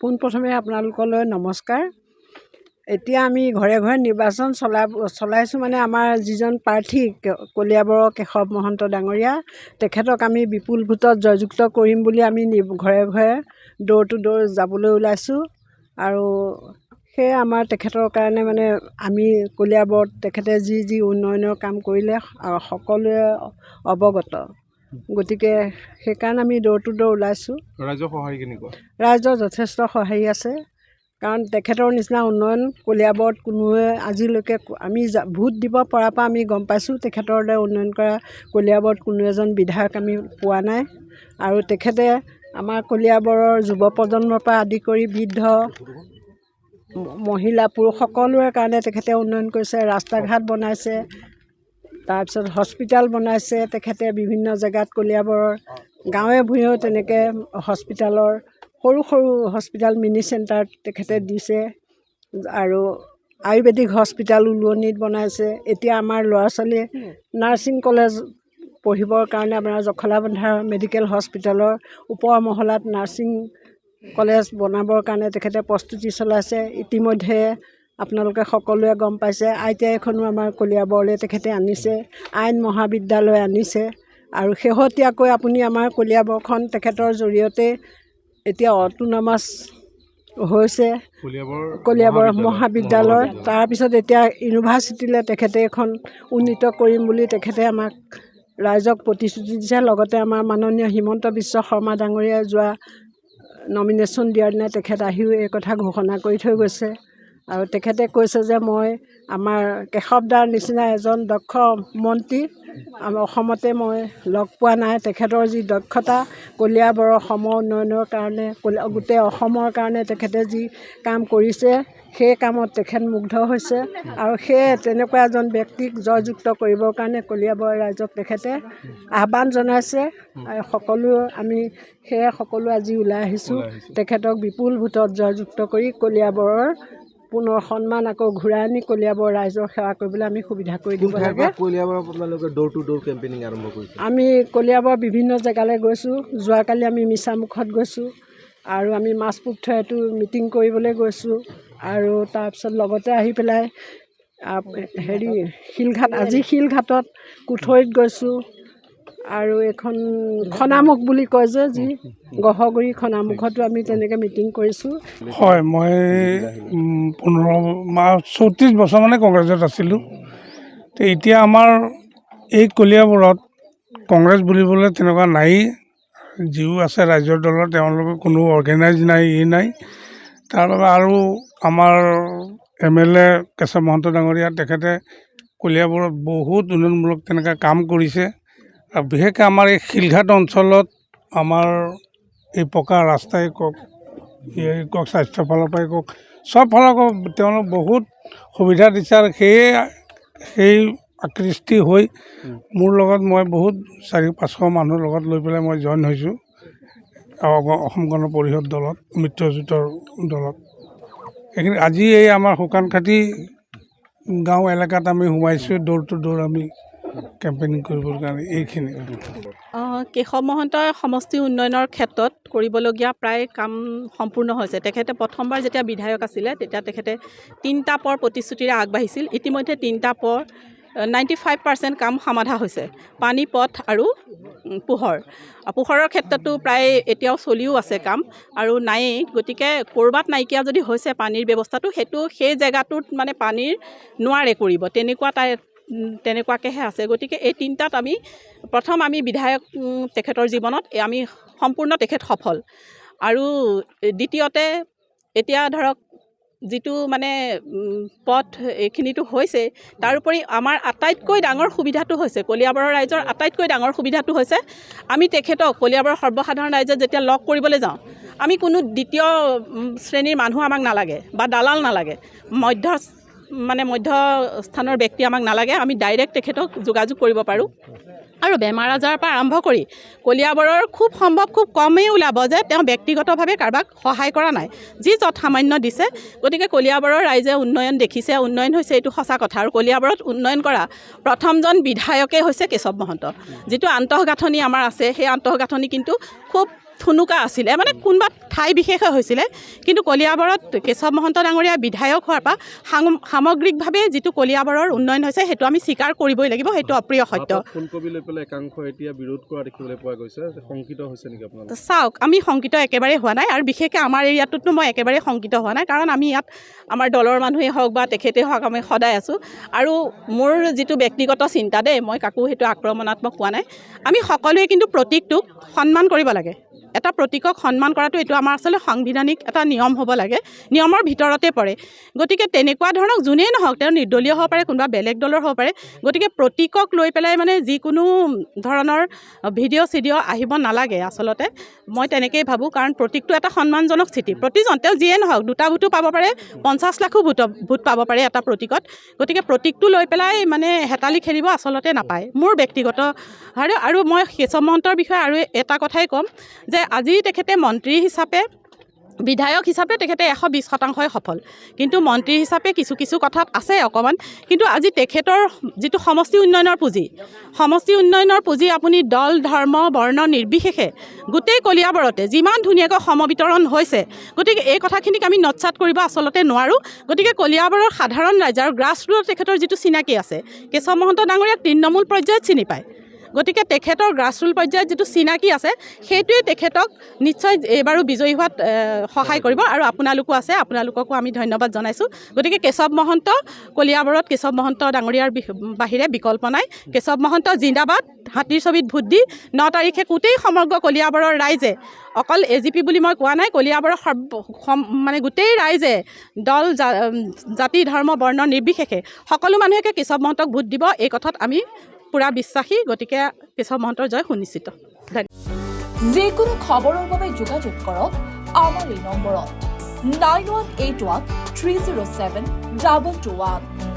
পোনপ্ৰথমে আপোনালোকলৈ নমস্কাৰ। এতিয়া আমি ঘৰে ঘৰে নিৰ্বাচন চলাইছোঁ মানে আমাৰ যিজন প্ৰাৰ্থী কলিয়াবৰৰ কেশৱ মহন্ত ডাঙৰীয়া, তেখেতক আমি বিপুল ভোটত জয়যুক্ত কৰিম বুলি আমি ঘৰে ঘৰে ড'ৰ টু ড'ৰ যাবলৈ ওলাইছোঁ। আৰু সেয়ে আমাৰ তেখেতৰ কাৰণে মানে আমি কলিয়াবৰত তেখেতে যি যি উন্নয়নৰ কাম কৰিলে সকলোৱে অৱগত। গতিকে সেইকাৰণে আমি ড'ৰ টু ড'ৰ ওলাইছোঁ। ৰাইজৰ সহায় কেনেকুৱা? ৰাইজৰ যথেষ্ট সহায় আছে, কাৰণ তেখেতৰ নিচিনা উন্নয়ন কলিয়াবৰত কোনোৱে আজিলৈকে আমি ভোট দিব পৰাৰ পৰা আমি গম পাইছোঁ তেখেতৰ দৰে উন্নয়ন কৰা কলিয়াবৰত কোনো এজন বিধায়ক আমি পোৱা নাই। আৰু তেখেতে আমাৰ কলিয়াবৰৰ যুৱ প্ৰজন্মৰ পৰা আদি কৰি বৃদ্ধ মহিলা পুৰুষ সকলোৰে কাৰণে তেখেতে উন্নয়ন কৰিছে। ৰাস্তা ঘাট বনাইছে, তাৰপিছত হস্পিটেল বনাইছে তেখেতে বিভিন্ন জেগাত কলিয়াবৰৰ গাঁৱে ভূঞেও তেনেকৈ হস্পিটেলৰ সৰু সৰু হস্পিটেল মিনি চেণ্টাৰ তেখেতে দিছে। আৰু আয়ুৰ্বেদিক হস্পিটেল উলুৱনিত বনাইছে। এতিয়া আমাৰ ল'ৰা ছোৱালীয়ে নাৰ্ছিং কলেজ পঢ়িবৰ কাৰণে আপোনাৰ জখলাবন্ধা মেডিকেল হস্পিটেলৰ ওপৰ মহলাত নাৰ্ছিং কলেজ বনাবৰ কাৰণে তেখেতে প্ৰস্তুতি চলাইছে। ইতিমধ্যে আপোনালোকে সকলোৱে গম পাইছে ITI এখনো আমাৰ কলিয়াবৰলৈ তেখেতে আনিছে, আইন মহাবিদ্যালয় আনিছে। আৰু শেহতীয়াকৈ আপুনি আমাৰ কলিয়াবৰখন তেখেতৰ জৰিয়তে এতিয়া অটোনমাছ হৈছে কলিয়াবৰ মহাবিদ্যালয়। তাৰপিছত এতিয়া ইউনিভাৰ্চিটিলৈ তেখেতে এখন উন্নীত কৰিম বুলি তেখেতে আমাক ৰাইজক প্ৰতিশ্ৰুতি দিছে। লগতে আমাৰ মাননীয় হিমন্ত বিশ্ব শৰ্মা ডাঙৰীয়াই যোৱা নমিনেশ্যন দিয়াৰ দিনা তেখেত আহিও এই কথা ঘোষণা কৰি থৈ গৈছে। আৰু তেখেতে কৈছে যে মই আমাৰ কেশৱদাৰ নিচিনা এজন দক্ষ মন্ত্ৰী অসমতে মই লগ পোৱা নাই। তেখেতৰ যি দক্ষতা কলিয়াবৰৰ সম উন্নয়নৰ কাৰণে গোটেই অসমৰ কাৰণে তেখেতে যি কাম কৰিছে সেই কামত তেখেত মুগ্ধ হৈছে। আৰু সেয়ে তেনেকুৱা এজন ব্যক্তিক জয়যুক্ত কৰিবৰ কাৰণে কলিয়াবৰ ৰাইজক তেখেতে আহ্বান জনাইছে। আৰু আমি সেয়ে সকলো আজি ওলাই আহিছোঁ তেখেতক বিপুল ভোটত জয়যুক্ত কৰি কলিয়াবৰৰ পুনৰ সন্মান আকৌ ঘূৰাই আনি কলিয়াবৰ ৰাইজৰ সেৱা কৰিবলৈ আমি সুবিধা কৰি দিব লাগে। আমি কলিয়াবৰ বিভিন্ন জেগালৈ গৈছোঁ। যোৱাকালি আমি মিছামুখত গৈছোঁ, আৰু আমি মাছপুখুৰীতো মিটিং কৰিবলৈ গৈছোঁ। আৰু তাৰপিছত লগতে আহি পেলাই শিলঘাট আজি শিলঘাটত কুঠৰীত গৈছোঁ। আৰু এখন খনামুখ বুলি কয় যে যি গহগুৰি খনামুখতো আমি তেনেকৈ মিটিং কৰিছোঁ। হয়, মই 34 বছৰ মানে কংগ্ৰেছত আছিলোঁ। তো এতিয়া আমাৰ এই কলিয়াবৰত কংগ্ৰেছ বুলিবলৈ তেনেকুৱা নায়েই। যিও আছে ৰাইজৰ দলৰ তেওঁলোকৰ কোনো অৰ্গেনাইজ নাই, নাই। তাৰ বাবে আৰু আমাৰ MLA কেশৱ মহন্ত ডাঙৰীয়া তেখেতে কলিয়াবৰত বহুত উন্নয়নমূলক তেনেকৈ কাম কৰিছে। আৰু বিশেষকৈ আমাৰ এই শিলঘাট অঞ্চলত আমাৰ এই পকা ৰাস্তাই কওক, স্বাস্থ্যৰ ফালৰ পৰাই কওক, চব ফালৰ পৰা তেওঁলোক বহুত সুবিধা দিছে। আৰু সেই আকৃষ্টি হৈ মোৰ লগত মই বহুত 400-500 মানুহৰ লগত লৈ পেলাই মই জইন হৈছোঁ অসম গণ পৰিষদ দলত, মিত্ৰজোঁটৰ দলত। এইখিনি আজি এই আমাৰ শুকানখাতি গাঁও এলেকাত আমি সোমাইছোঁ ড'ৰ টু ড'ৰ আমি কেম্পেইনিং কৰিবৰ কাৰণে। এইখিনি কেশৱ মহন্তই সমষ্টি উন্নয়নৰ ক্ষেত্ৰত কৰিবলগীয়া প্ৰায় কাম সম্পূৰ্ণ হৈছে। তেখেতে প্ৰথমবাৰ যেতিয়া বিধায়ক আছিলে তেতিয়া তেখেতে 3টা পৰ প্ৰতিশ্ৰুতিৰে আগবাঢ়িছিল। ইতিমধ্যে 3টা পৰ 95% কাম সমাধা হৈছে। পানী, পথ আৰু পোহৰৰ ক্ষেত্ৰতো প্ৰায় এতিয়াও চলিও আছে কাম, আৰু নায়েই। গতিকে ক'ৰবাত নাইকিয়া যদি হৈছে পানীৰ ব্যৱস্থাটো, সেই জেগাটোত মানে পানীৰ নোৱাৰে কৰিব, তেনেকুৱাকৈহে আছে। গতিকে এই 3টাত আমি বিধায়ক তেখেতৰ জীৱনত আমি সম্পূৰ্ণ তেখেত সফল। আৰু দ্বিতীয়তে এতিয়া ধৰক যিটো মানে পথ এইখিনিতো হৈছে, তাৰোপৰি আমাৰ আটাইতকৈ ডাঙৰ সুবিধাটো হৈছে, কলিয়াবৰৰ ৰাইজৰ আটাইতকৈ ডাঙৰ সুবিধাটো হৈছে আমি তেখেতক কলিয়াবৰৰ সৰ্বসাধাৰণ ৰাইজে যেতিয়া লগ কৰিবলৈ যাওঁ, আমি কোনো দ্বিতীয় শ্ৰেণীৰ মানুহ আমাক নালাগে বা দালাল নালাগে, মধ্যস্থানৰ ব্যক্তি আমাক নালাগে। আমি ডাইৰেক্ট তেখেতক যোগাযোগ কৰিব পাৰোঁ। আৰু বেমাৰ আজাৰৰ পৰা আৰম্ভ কৰি কলিয়াবৰৰ খুব কমেই ওলাব যে তেওঁ ব্যক্তিগতভাৱে কাৰোবাক সহায় কৰা নাই, যি যৎসামান্য দিছে। গতিকে কলিয়াবৰৰ ৰাইজে উন্নয়ন দেখিছে, উন্নয়ন হৈছে, এইটো সঁচা কথা। আৰু কলিয়াবৰত উন্নয়ন কৰা প্ৰথমজন বিধায়কে হৈছে কেশৱ মহন্ত। যিটো আন্তঃগাঁথনি আমাৰ আছে, সেই আন্তঃগাঁথনি কিন্তু খুব থুনুকা আছিলে, মানে কোনোবা ঠাই বিশেষে হৈছিলে। কিন্তু কলিয়াবৰত কেশৱ মহন্ত ডাঙৰীয়া বিধায়ক হোৱাৰ পৰা সামগ্ৰিকভাৱে যিটো কলিয়াবৰৰ উন্নয়ন হৈছে সেইটো আমি স্বীকাৰ কৰিবই লাগিব, সেইটো অপ্ৰিয় সত্য। ফুলকবি লৈ পেলাই একাংশ এতিয়া বিৰোধ কৰা দেখিবলৈ পোৱা গৈছে, শংকিত হৈছে নেকি আপোনালোক? চাওক, আমি শংকিত একেবাৰে হোৱা নাই, আৰু বিশেষকৈ আমাৰ এৰিয়াটোতনো মই একেবাৰে শংকিত হোৱা নাই, কাৰণ আমি ইয়াত আমাৰ দলৰ মানুহেই হওক বা তেখেতেই হওক আমি সদায় আছোঁ। আৰু মোৰ যিটো ব্যক্তিগত চিন্তা দেই, মই কাকো সেইটো আক্ৰমণাত্মক পোৱা নাই। আমি সকলোৱে কিন্তু প্ৰতীকটোক সন্মান কৰিব লাগে। এটা প্ৰতীকক সন্মান কৰাটো এইটো আমাৰ আচলতে সাংবিধানিক এটা নিয়ম হ'ব লাগে, নিয়মৰ ভিতৰতে পৰে। গতিকে তেনেকুৱা ধৰণৰ যোনেই নহওক, তেওঁ নিৰ্দলীয় হ'ব পাৰে, কোনোবা বেলেগ দলৰ হ'ব পাৰে। গতিকে প্ৰতীকক লৈ পেলাই মানে যিকোনো ধৰণৰ ভিডিঅ' চিডিঅ' আহিব নালাগে আচলতে, মই তেনেকৈয়ে ভাবোঁ। কাৰণ প্ৰতীকটো এটা সন্মানজনক স্থিতি, প্ৰতিজন তেওঁ যিয়ে নহওক, 2টা ভোটো পাব পাৰে, 50 লাখো ভোট পাব পাৰে এটা প্ৰতীকত। গতিকে প্ৰতীকটো লৈ পেলাই মানে হেতালি খেলিব আচলতে নাপায়, মোৰ ব্যক্তিগত। আৰু মই কেশৱ মহন্তৰ বিষয়ে আৰু এটা কথাই ক'ম যে আজি তেখেতে মন্ত্ৰী হিচাপে, বিধায়ক হিচাপে তেখেতে 120% সফল, কিন্তু মন্ত্ৰী হিচাপে কিছু কথাত আছে অকণমান। কিন্তু আজি তেখেতৰ যিটো সমষ্টি উন্নয়নৰ পুঁজি আপুনি দল ধৰ্ম বৰ্ণ নিৰ্বিশেষে গোটেই কলিয়াবৰতে যিমান ধুনীয়াকৈ সমবিতৰণ হৈছে, গতিকে এই কথাখিনিক আমি নৎসাত কৰিব আচলতে নোৱাৰোঁ। গতিকে কলিয়াবৰৰ সাধাৰণ ৰাইজ আৰু গ্ৰাছৰুটত তেখেতৰ যিটো চিনাকি আছে, কেশৱ মহন্ত ডাঙৰীয়াক তৃণমূল পৰ্যায়ত চিনি পায়। গতিকে তেখেতৰ গ্ৰাছৰুট পৰ্যায়ত যিটো চিনাকি আছে, সেইটোৱে তেখেতক নিশ্চয় এইবাৰো বিজয়ী হোৱাত সহায় কৰিব। আৰু আপোনালোকো আছে, আপোনালোককো আমি ধন্যবাদ জনাইছোঁ। গতিকে কেশৱ মহন্ত, কলিয়াবৰত কেশৱ মহন্ত ডাঙৰীয়াৰ বাহিৰে বিকল্প নাই। কেশৱ মহন্ত জিন্দাবাদ। হাতীৰ ছবিত ভোট দি 9 তাৰিখে গোটেই সমগ্ৰ কলিয়াবৰৰ ৰাইজে, অকল AGP বুলি মই কোৱা নাই, কলিয়াবৰৰ মানে গোটেই ৰাইজে, দল জাতি ধৰ্ম বৰ্ণ নিৰ্বিশেষে সকলো মানুহেকে কেশৱ মহন্তক ভোট দিব, এই কথাত আমি পুৰা বিশ্বাসী। গতিকে কেশৱ মহন্তৰ জয় সুনিশ্চিত। যিকোনো খবৰৰ বাবে যোগাযোগ কৰক আমাৰ এই নম্বৰত 9181 307 221।